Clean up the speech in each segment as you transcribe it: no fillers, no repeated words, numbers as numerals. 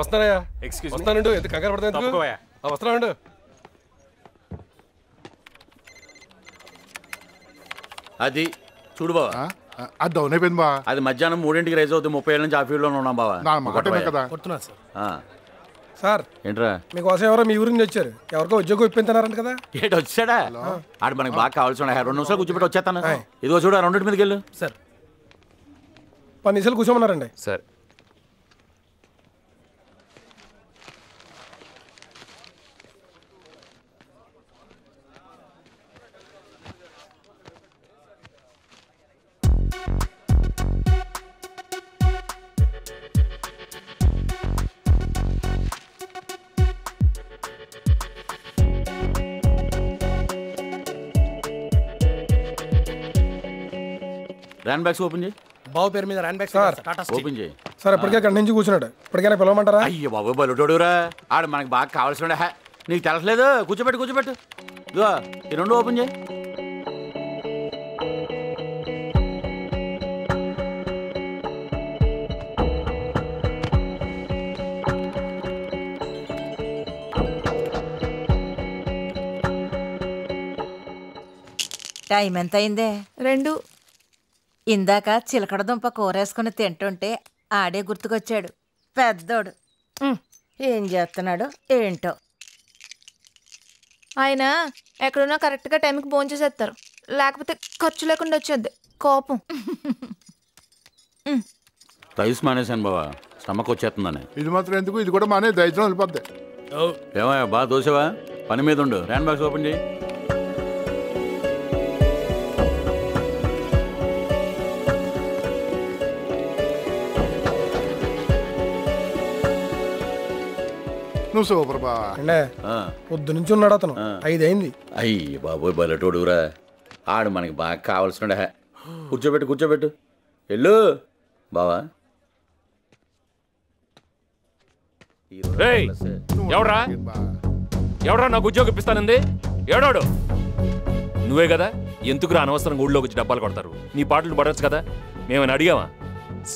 వస్తానయ్యా. Excuse వస్తానండు. ఎంత కంగారు పడతాను. వస్తానండు. అది చూడు బావా, అది డౌన్ అయిపోయింది బా. అది మధ్యాహ్నం 3కి రైజ్ అవుతుంది. 30 ఏళ్ళ నుంచి ఆ ఫీల్డ్లోనే ఉన్నాం బావా. కదా సార్ ఏంట్రా మీకోసం ఎవరో మీ ఊరి నుంచి వచ్చారు. ఎవరికో ఉద్యోగం ఇప్పించారంట కదా. ఏంటి వచ్చాడా? ఆడు మనకి బాగా కావాల్సి 2 నిమిషాలు కూర్చోబెట్టి వచ్చేస్తాను. ఇదిగో చూడు, 2 మీదకి వెళ్ళు. సార్ 10 నిమిషాలు కూర్చోమన్నారండి. సార్ ర్యాన్ బ్యాగ్స్ ఓపెన్ చేయి. బావు పేరు మీద ర్యాన్ బ్యాగ్స్ సార్ ఓపెన్ చేయి. సార్ ఇప్పటికే అక్కడి నుంచి కూర్చున్నాడు. ఇప్పటికైనా పిలవమంటారా? అయ్యో బాబు బలుడోడురా, ఆడు మనకి బాగా కావాల్సిన. నీకు తెలసలేదు? కూర్చోబెట్టు. ఇదిగో ఈ 2 ఓపెన్ చేయి. టైం ఎంత అయిందే? 2. ఇందాక చిలకడ దుంప కూరేసుకుని తింటుంటే ఆడే గుర్తుకొచ్చాడు. పెద్దోడు ఏం చేస్తున్నాడు ఏంటో. ఆయన ఎక్కడున్నా కరెక్ట్గా టైంకి భోంచేసేస్తారు. లేకపోతే ఖర్చు లేకుండా వచ్చేద్ది కోపం. రైస్ మానేశాను బావా, స్టమక్ వచ్చేస్తుందని. ఇది మాత్రం ఎందుకు, ఇది కూడా మానే దైత్యం వెళ్ళిపోద్ది. ఏమయ్యా బాగా దోసేవా? పని మీద ఉండు. ర్యాన్ బాక్స్ ఓపెన్ చేయి. నువ్వు సూపర్ బా. అంటే పొద్దు నుంచి ఉన్నాడు అతను. 5 అయింది. అయ్యి బాబోయ్ బలటోడురా, ఆడు మనకి బాగా కావాల్సిన. కూర్చోబెట్టు. వెళ్ళు బావా. ఎవడ్రా నాకు ఉద్యోగం ఇప్పిస్తానంది? ఎవడాడు? నువ్వే కదా. ఎందుకురా అనవసరంగా ఊళ్ళోకి వచ్చి డబ్బాలు కొడతారు? నీ పాటలు పడవచ్చు కదా. మేమని అడిగావా?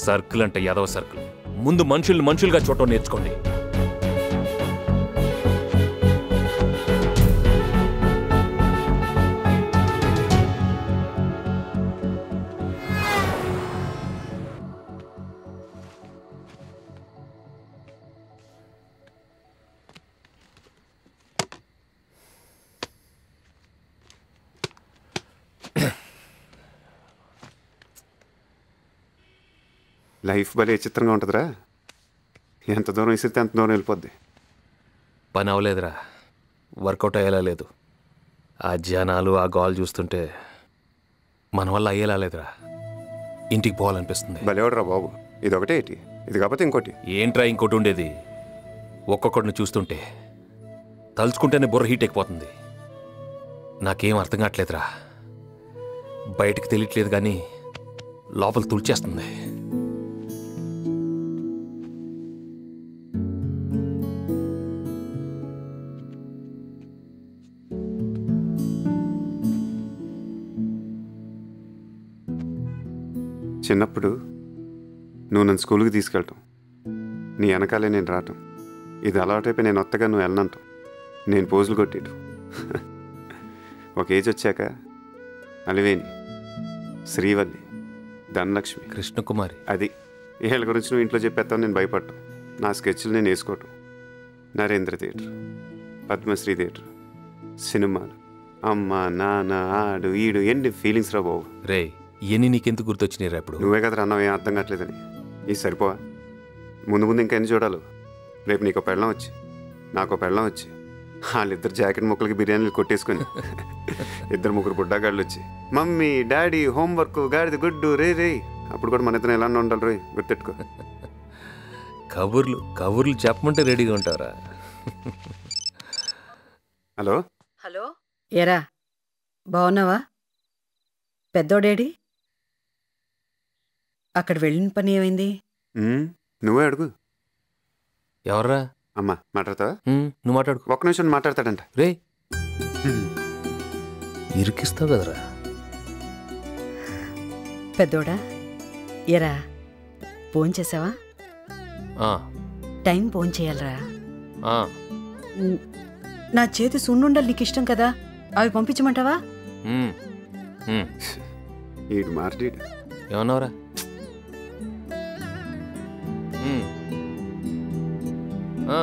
సర్కిల్ అంటే యాదవ సర్కిల్. ముందు మనుషులుగా చూడటం నేర్చుకోండి. లైఫ్ భలే చిత్రంగా ఉంటుందిరా. ఎంత దూరం ఇసిరితే అంత దూరం వెళ్ళిపోద్ది. పని అవ్వలేదురా, వర్కౌట్ అయ్యేలా లేదు. ఆ జనాలు ఆ గోల్ చూస్తుంటే మన వల్ల అయ్యేలా లేదురా. ఇంటికి పోవాలనిపిస్తుంది. భలేవాడురా బాబు. ఇదొకటే ఏంటి, ఇది కాకపోతే ఇంకోటి. ఏంట్రా ఇంకోటి ఉండేది? ఒక్కొక్కడిని చూస్తుంటే తలుచుకుంటేనే బుర్ర హీట్ ఎక్కిపోతుంది. నాకేం అర్థం కావట్లేదురా. బయటకు తెలియట్లేదు కానీ లోపల తుడిచేస్తుంది. చిన్నప్పుడు నువ్వు నన్ను స్కూల్కి తీసుకెళ్ళటం, నీ వెనకాలే నేను రావటం, ఇది అలవాటైపోయి నేను వత్తగా నువ్వు వెళ్ళనంటాం, నేను పోజులు కొట్టేయటం. ఒక ఏజ్ వచ్చాక అలివేణి, శ్రీవల్లి, ధనలక్ష్మి, కృష్ణకుమారి, అది వీళ్ళ గురించి నువ్వు ఇంట్లో చెప్పేస్తావు. నేను భయపడటం, నా స్కెచ్లు నేను వేసుకోవటం, నరేంద్ర థియేటర్, పద్మశ్రీ థియేటర్, సినిమాలు, అమ్మ నాన్న ఆడు ఈడు, ఎన్ని ఫీలింగ్స్ రా బాబు. రే ఇవన్నీ నీకెందుకు గుర్తొచ్చినాయి రా? ఇప్పుడు నువ్వే కదా అన్నావు ఏం అర్థం కావట్లేదని. ఇది సరిపోవా? ముందు ఇంకా ఎన్ని చూడాలి? రేపు నీకు పెళ్ళం వచ్చి నాకు పెళ్ళం వచ్చి వాళ్ళిద్దరు జాకెట్ ముక్కలకి బిర్యానీలు కొట్టేసుకొని 2-3 బుడ్డాగాళ్ళు వచ్చి మమ్మీ డాడీ హోంవర్క్ గాడిది గుడ్డు రే రే, అప్పుడు కూడా మన ఇద్దరు ఎలా ఉండాలి రోయ్, గుర్తెట్టుకో. కబుర్లు చెప్పమంటే రెడీగా ఉంటారా? హలో హలో, ఏరా బాగున్నావా? పెద్దోడేడి? అక్కడ వెళ్ళిన పని ఏమైంది? నువ్వే అడుగు. ఎవర్రా? అమ్మా మాట్లాడతావా? నువ్వు మాట్లాడు. 1 నిమిషం మాట్లాడతాడంట. రే ఇరికిస్తావు కదరా. పెద్దోడా, ఏరా ఫోన్ చేసావా? టైం ఫోన్ చేయాలరా. ఆ, నా చేతి సున్నుండలు నీకు ఇష్టం కదా, అవి పంపించమంటావా? ఉమ్, ఉమ్. ఈడు మార్టీడు. ఏమన్నావురా? ఉమ్. ఆ.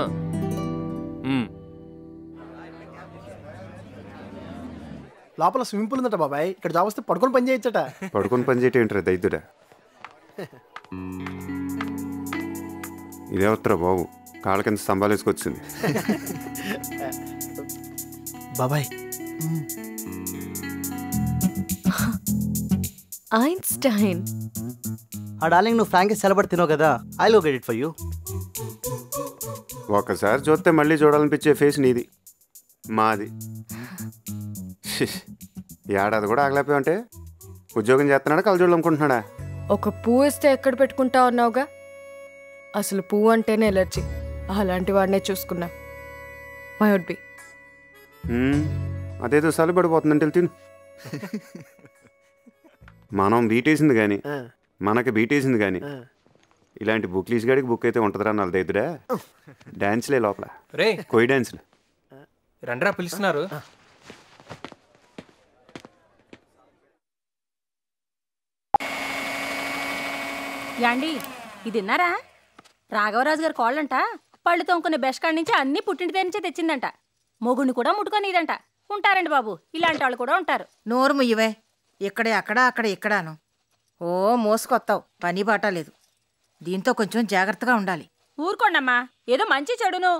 ఉమ్. లోపల స్విమ్మింగ్ పూల్ ఉందట బాబాయ్, ఇక్కడ జాబ్ వస్తే పడుకొని పని చేయొచ్చట. పడుకొని పని చేయటం ఏంట్రా దైద్యుడా? ఇదే వస్తారా బాబు, కాళ్ళ కింద స్తంభాలు వేసుకొచ్చింది. బాబాయ్ ఐన్స్టైన్. ఆ డార్లింగ్ నువ్వు ఫ్రాంక్ సెలబడి తినవు కదా, ఐ లో గెట్ ఇట్ ఫర్ యూ. ఒకసారి చూస్తే మళ్ళీ చూడాలనిపించే ఫేస్ నీది, మాది. ఏడాది కూడా ఆగలేకపోయావంటే ఉద్యోగం చేస్తున్నాడా కలజోళ్ళు అమ్ముకుంటున్నాడా? ఒక పువ్వు ఇస్తే ఎక్కడ పెట్టుకుంటా ఉన్నావుగా, అసలు పువ్వు అంటేనే ఎలర్జీ. అలాంటి వాడినే చూసుకున్నా. మై వుడ్ బి. అదేదో సలిపడిపోతుందంటే తిను. మనం బీటేసింది కానీ, మనకి బీటేసింది కానీ, ఇలాంటి బుక్లీస్ గాడికి బుక్ అయితే ఉంటుందిరా నాలుగు దగ్గర. డాన్స్లే లోపల రే, కోయి డాన్స్లు. రండ్రా పిలుస్తున్నారు. యాండి ఇది విన్నారా? రాఘవరాజు గారి కోళ్ళంట పళ్ళు తోముకునే బెస్ట్ కాడి నుంచి అన్ని పుట్టింటి నుంచే తెచ్చిందంట. మొగుడిని కూడా ముట్టుకొని ఇదంట. ఉంటారండి బాబు, ఇలాంటి వాళ్ళు కూడా ఉంటారు. నోరు ముయ్యవే, ఇక్కడే అక్కడ అక్కడ ఇక్కడాను. ఓ మోసుకొత్తావు, పని బాట లేదు. దీంతో కొంచెం జాగ్రత్తగా ఉండాలి. ఊరుకోండమ్మా, ఏదో మంచి చెడును.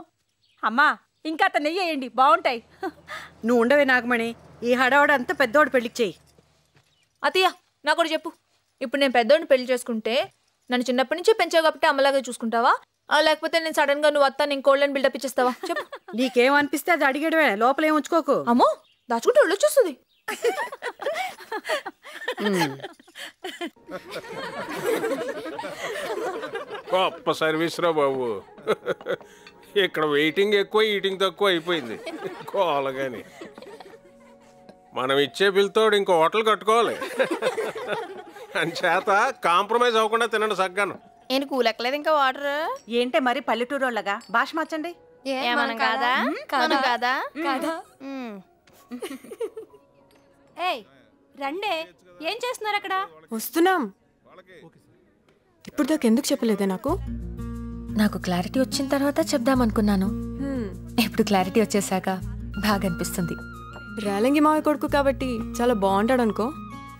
అమ్మా ఇంకా అతను నెయ్యి వేయండి, బాగుంటాయి. నువ్వు ఉండవే నాగమణి, ఈ హడావడ అంతా పెద్దవాడు పెళ్లికి చెయ్యి. అతయ్య నాకు కూడా చెప్పు, ఇప్పుడు నేను పెద్దోడిని పెళ్లి చేసుకుంటే నన్ను చిన్నప్పటి నుంచి పెంచావు కాబట్టి అమ్మలాగా చూసుకుంటావా, లేకపోతే నేను సడన్ గా నువ్వు అత్త నేను కోళ్ళని బిల్డప్ ఇచ్చేస్తావా? చెప్పు. నీకేమనిపిస్తే అది అడిగడమే, లోపలేం ఉంచుకోకు. అమ్మో దాచుకుంటే ఒళ్ళు వచ్చేస్తుంది. గొప్ప సర్వీస్ రా బాబు. ఇక్కడ వెయిటింగ్ ఎక్కువ, ఈటింగ్ తక్కువ అయిపోయింది. కోలగాని మనం ఇచ్చే బిల్తోడు ఇంకో హోటల్ కట్టుకోవాలి. అని చేత కాంప్రమైజ్ అవ్వకుండా తినండి సగ్గాను. నేను కూలెక్కలేదు ఇంకా వాటర్. ఏంటే మరి పల్లెటూరు వాళ్ళగా భాష మార్చండి. మనం కాదా కాదా కాదా కాదా. ఏయ్ రండే, ఏం చేస్తున్నారు అక్కడ? వస్తున్నాం. ఇప్పుడు దాకా ఎందుకు చెప్పలేదే నాకు? నాకు క్లారిటీ వచ్చిన తర్వాత చెప్దామనుకున్నాను. ఇప్పుడు క్లారిటీ వచ్చేసాక బాగా అనిపిస్తుంది. రేలంగి మావి కొడుకు కాబట్టి చాలా బాగుంటాడు అనుకో,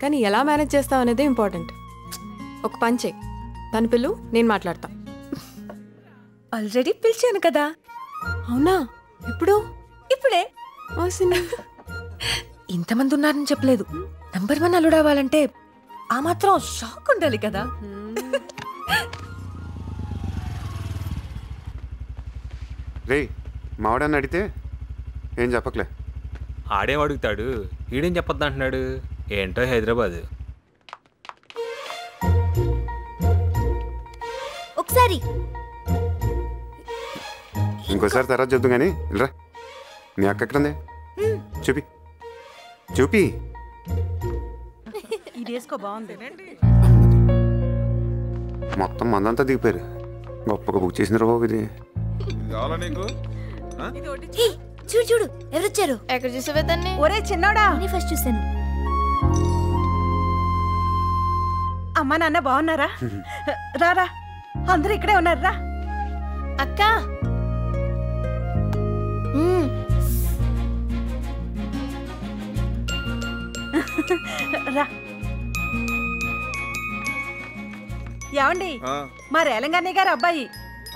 కానీ ఎలా మేనేజ్ చేస్తావు అనేది ఇంపార్టెంట్. ఒక పని చెయ్యి, తన పిల్లు, నేను మాట్లాడతా. ఆల్రెడీ పిలిచాను కదా. అవునా? ఎప్పుడు? ఇప్పుడే. ఇంతమంది ఉన్నారని చెప్పలేదు. నంబర్ 1 అల్లుడు అవ్వాలంటే ఆ మాత్రం షాక్ ఉండాలి కదా. రే మావాడని అడిగితే ఏం చెప్పకలే. ఆడేం అడుగుతాడు, ఈడేం చెప్పొద్దు అంటున్నాడు. ఏంటో హైదరాబాద్. ఒకసారి ఇంకోసారి తర్వాత చూద్దాం కానీ రా. మీ అక్క ఎక్కడుంది? చూపి చూపి. ఇది వేసుకో, బాగుంది. మొత్తం మందంతా దిగిపోయారు. గొప్పగా బుక్ చేసిన బాబు ఇది. చూడు చూడు ఎవరొచ్చారు. ఎక్కడ చూసావే దాన్ని? ఒరే చిన్నోడా, ఫస్ట్ చూసాను. అమ్మా నాన్న బాగున్నారా? రారా, అందరూ ఇక్కడే ఉన్నారు. రా అక్క. రా. ఏమండి, మా రేలంగన్నయ్య గారు అబ్బాయి.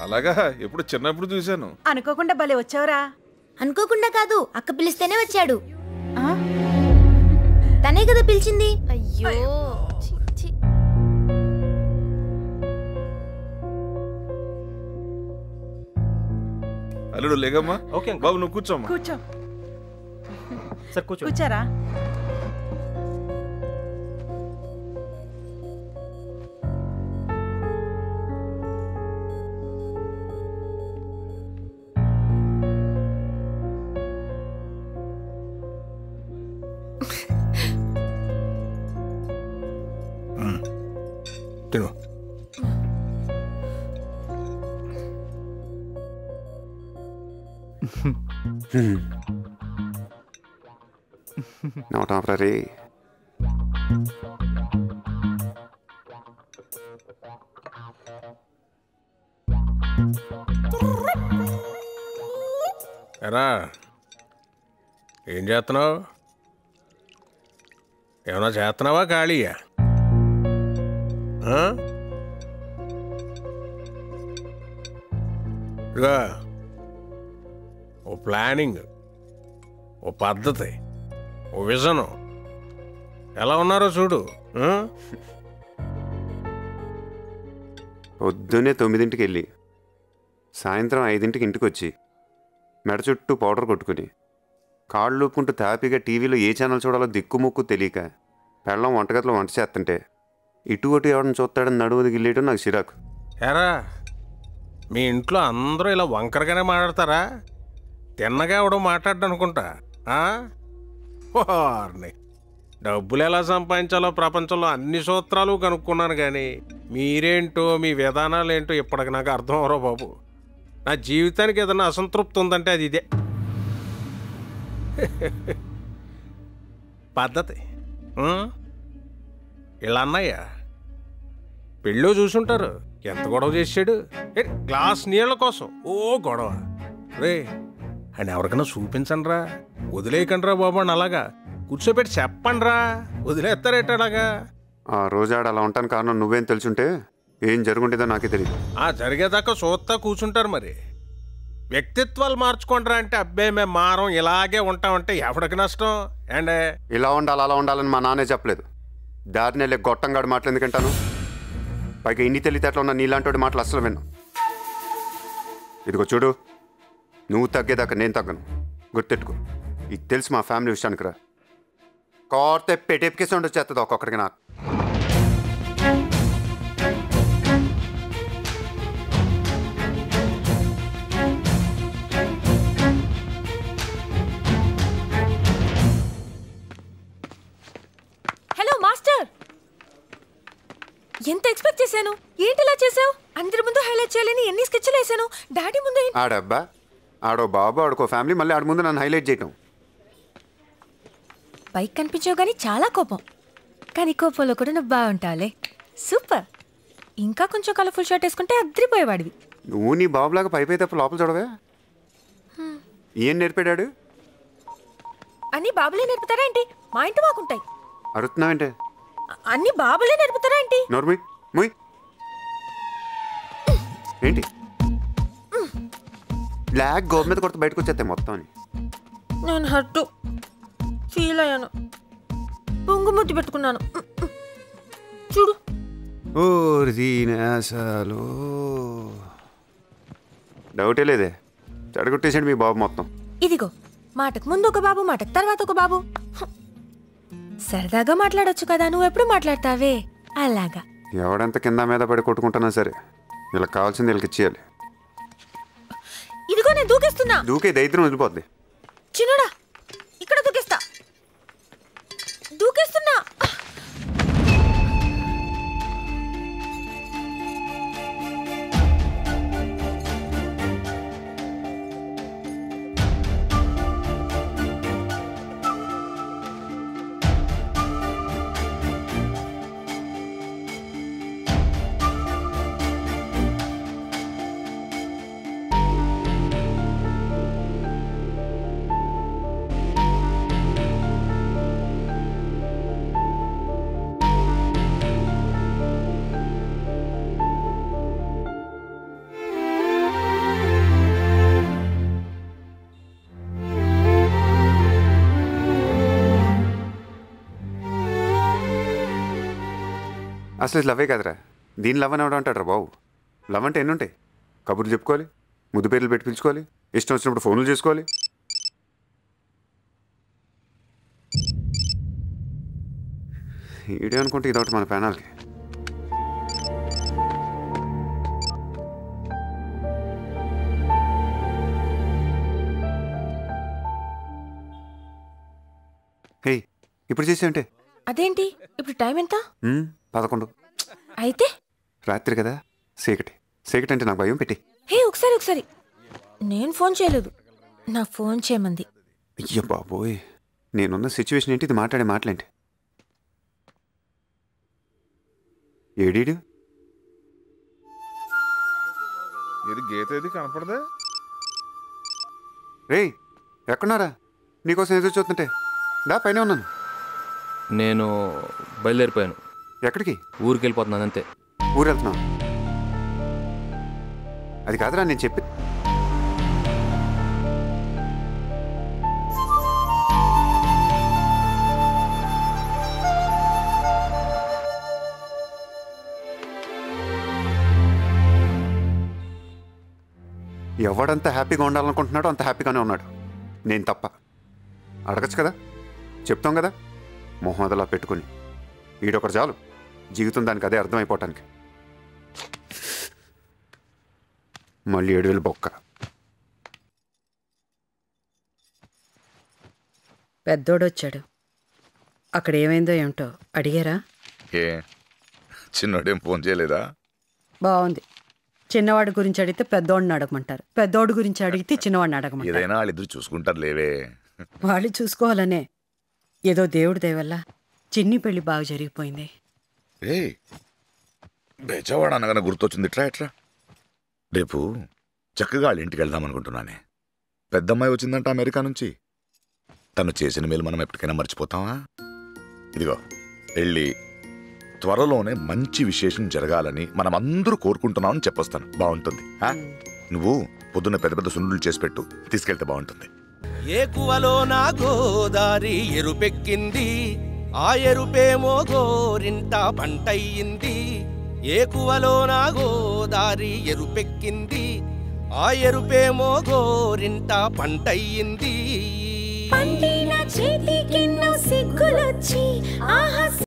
అలాగా? ఎప్పుడు చిన్నప్పుడు చూశాను. అనుకోకుండా భలే వచ్చావురా. అనుకోకుండా కాదు, అక్క పిలిస్తేనే వచ్చాడు. తనే కదా పిలిచింది. అయ్యో అల్లుడు లేగమ్మా. ఓకే బాబు, నువ్వు కూర్చోమ్మా. కూర్చో. సార్ కూర్చో. కూర్చారా? నవ్వుతావురా రే. ఎరా ఏం చేస్తున్నావు? ఏమన్నా చేస్తున్నావా ఖాళీయా? ఇదిగో ఓ ప్లానింగ్, ఓ పద్ధతి, ఓ విజను ఎలా ఉన్నారో చూడు. పొద్దున్నే 9ంటికి వెళ్ళి సాయంత్రం 5ంటికి ఇంటికి వచ్చి మెడ చుట్టూ పౌడర్ కొట్టుకుని కాళ్ళు లూపుకుంటూ తాపీగా టీవీలో ఏ ఛానల్ చూడాలో దిక్కుముక్కు తెలియక పెళ్ళం వంటగదిలో వంట చేస్తుంటే ఇటు అటు ఎవరిని చూస్తాడని నడువుది గిల్లేయడం నాకు చిరాకు. ఎరా మీ ఇంట్లో అందరూ ఇలా వంకరగానే మాట్లాడతారా? తిన్నగా ఎవడో మాట్లాడ్డా అనుకుంటా. డబ్బులు ఎలా సంపాదించాలో ప్రపంచంలో అన్ని సూత్రాలు కనుక్కున్నాను, కానీ మీరేంటో మీ విధానాలు ఏంటో ఇప్పటికి నాకు అర్థం అవరో బాబు. నా జీవితానికి ఏదైనా అసంతృప్తి ఉందంటే అది ఇదే. పద్ధతి ఇలా అన్నయ్య పెళ్ళో చూసుంటారు, ఎంత గొడవ చేసాడు. గ్లాస్ నీళ్ళ కోసం ఓ గొడవ. రే అని ఎవరికైనా చూపించండి రా, వదిలేయకండి రా బాబు అని అలాగా కూర్చోబెట్టి చెప్పండి రా, వదిలేస్తారేట అలాగా. ఆ రోజు ఆడ అలా ఉంటాను కారణం నువ్వేం తెలుసుంటే ఏం జరుగుండేదో నాకే తెలియదు. జరిగేదాకా చూస్తా కూర్చుంటారు. మరి వ్యక్తిత్వాలు మార్చుకుంటారా అంటే అబ్బాయి మేము మారం ఇలాగే ఉంటామంటే ఎవడికి నష్టం? అండ్ ఇలా ఉండాలి అలా ఉండాలని మా నాన్నే చెప్పలేదు. దారిని వెళ్ళే గొట్టంగాడు మాటలు ఎందుకంటాను? పైగా ఇన్ని తెలివితేటలు ఉన్న నీలాంటి మాటలు అసలు విన్నాను. ఇదిగో చూడు, నువ్వు తగ్గేదాకా నేను తగ్గను, గుర్తెట్టుకో. ఇది తెలుసు మా ఫ్యామిలీ విషయానికి రా. కోర్తే పెట్టేపికేసి ఉండొచ్చేస్తుంది ఒక్కొక్కడికి నాకు. హలో మాస్టర్, ఎంత ఎక్స్పెక్ట్ చేశాను? ఏంటి ఇలా చేసావు? అందరి ముందు హైలైట్ చేయాలని ఎన్ని స్కెచ్లు వేసాను. డాడీ ముందు ఆడబ్బా ఆడో బాబు ఆడుకో ఫ్యామిలీ, మళ్ళీ ఆడ ముందు నన్ను హైలైట్ చేయటం. పైకి కనిపించావు కానీ చాలా కోపం, కానీ కోపంలో కూడా నువ్వు బాగుంటావులే. సూపర్. ఇంకా కొంచెం కలర్ఫుల్ షర్ట్ వేసుకుంటే అద్దరిపోయేవాడివి. నువ్వు నీ బాబులాగా పైపై తప్ప లోపల చూడవే. ఏం నేర్పాడాడు? అన్ని బాబులే నేర్పుతారా ఏంటి? మా ఇంటి మాకుంటాయి. అరుతున్నావంటే? అన్ని బాబులే నేర్పుతారా ఏంటి? నోర్మి ముయ్. ఏంటి బ్లాక్ గోబు మీద కొడుతూ బయటకు వచ్చేస్తే మొత్తం అని. నేను హట్టు ఫీల్ అయ్యాను, పొంగుముద్దు పెట్టుకున్నాను. చూడు డౌటే లేదే, చెడగొట్టేసాడు మీ బాబు మొత్తం. ఇదిగో మాటకు ముందు ఒక బాబు, మాటకు తర్వాత ఒక బాబు. సరదాగా మాట్లాడొచ్చు కదా, నువ్వు ఎప్పుడు మాట్లాడతావే అలాగా. ఎవడెంత కింద మీద పడి కొట్టుకుంటున్నా సరే వీళ్ళకి కావాల్సింది వీళ్ళకి ఇచ్చేయాలి. ఇదిగో నేను దూకేస్తున్నా. దూకే దైత్రం వదిలిపోద్ది. చిన్నడా ఇక్కడ దూకేస్తా, దూకేస్తున్నా. అసలు ఇది లవ్వే కదరా, దీని లవ్ అని ఎవడ అంటాడు బాబు. లవ్ అంటే ఎన్ని ఉంటాయి? కబుర్లు చెప్పుకోవాలి, ముద్దు పేర్లు పెట్టి పిలుచుకోవాలి, ఇష్టం వచ్చినప్పుడు ఫోన్లు చేసుకోవాలి. ఈడే అనుకుంటే ఇదొకటి మన ప్యానల్కి. హే ఇప్పుడు చేసేయంటే? అదేంటి ఇప్పుడు టైం ఎంత? 11. అయితే రాత్రి కదా, చీకటి. చీకటి అంటే నాకు భయం. పెట్టి హే ఒకసారి నేను ఫోన్ చేయలేదు. నా ఫోన్ చేయమంది. అయ్య బాబోయ్, నేనున్న సిచ్యువేషన్ ఏంటి? ఇది మాట్లాడే మాటలేంటి? ఏడీడు ఏది గీత ఏది కనపడదా? రేయ్, ఎక్కడున్నారా? నీకోసం ఎదురు చూస్తుంటే దా, పైన ఉన్నాను. నేను బయలుదేరిపోయాను. ఎక్కడికి? ఊరికి వెళ్ళిపోతున్నాను అంతే. ఊరు వెళ్తున్నావు? అది కాదురా నేను చెప్పి. ఎవడంత హ్యాపీగా ఉండాలనుకుంటున్నాడో అంత హ్యాపీగానే ఉన్నాడు. నేను తప్ప. అడగచ్చు కదా, చెప్తాం కదా, మొహం అదలా పెట్టుకుని. ఈడొకరు చాలు జీవితం దానికి అదే అర్థమైపోవటానికి. మళ్ళీ 7,000 బొక్క. పెద్దోడొచ్చాడు. అక్కడ ఏమైందో ఏమిటో అడిగారా? ఏ చిన్నోడేం ఫోన్ చేయలేదా? బాగుంది. చిన్నవాడి గురించి అడిగితే పెద్దోడిని అడగమంటారు, పెద్దోడి గురించి అడిగితే చిన్నవాడిని అడగమంటారు. ఏదైనా వాళ్ళిద్దరు చూసుకుంటారు లేవే. వాళ్ళు చూసుకోవాలనే. ఏదో దేవుడి దయవల్ల చిన్ని పెళ్లి బాగా జరిగిపోయింది. ఏ బెజవాడ అనగానే గుర్తొచ్చింది. ఇట్రా ఇట్రా, రేపు చక్కగా వాళ్ళ ఇంటికి వెళ్దాం అనుకుంటున్నానే. పెద్దమ్మాయి వచ్చిందంట అమెరికా నుంచి. తను చేసిన మేలు మనం ఎప్పటికైనా మర్చిపోతావా? ఇదిగో వెళ్ళి త్వరలోనే మంచి విశేషం జరగాలని మనం అందరూ కోరుకుంటున్నామని చెప్పొస్తాను. బాగుంటుంది. నువ్వు పొద్దున్న పెద్ద పెద్ద సున్నులు చేసి పెట్టు, తీసుకెళ్తే బాగుంటుంది. ఏకువలో నా గోదారి ఎరుపెక్కింది, ఆ ఎరుపేమో గోరింట పంటయ్యింది. ఏకువలో నా గోదారి ఎరుపెక్కింది, ఆ ఎరుపేమో గోరింట పంటయ్యింది. పండిన చేతికెన్నో సిగ్గులొచ్చి ఆహా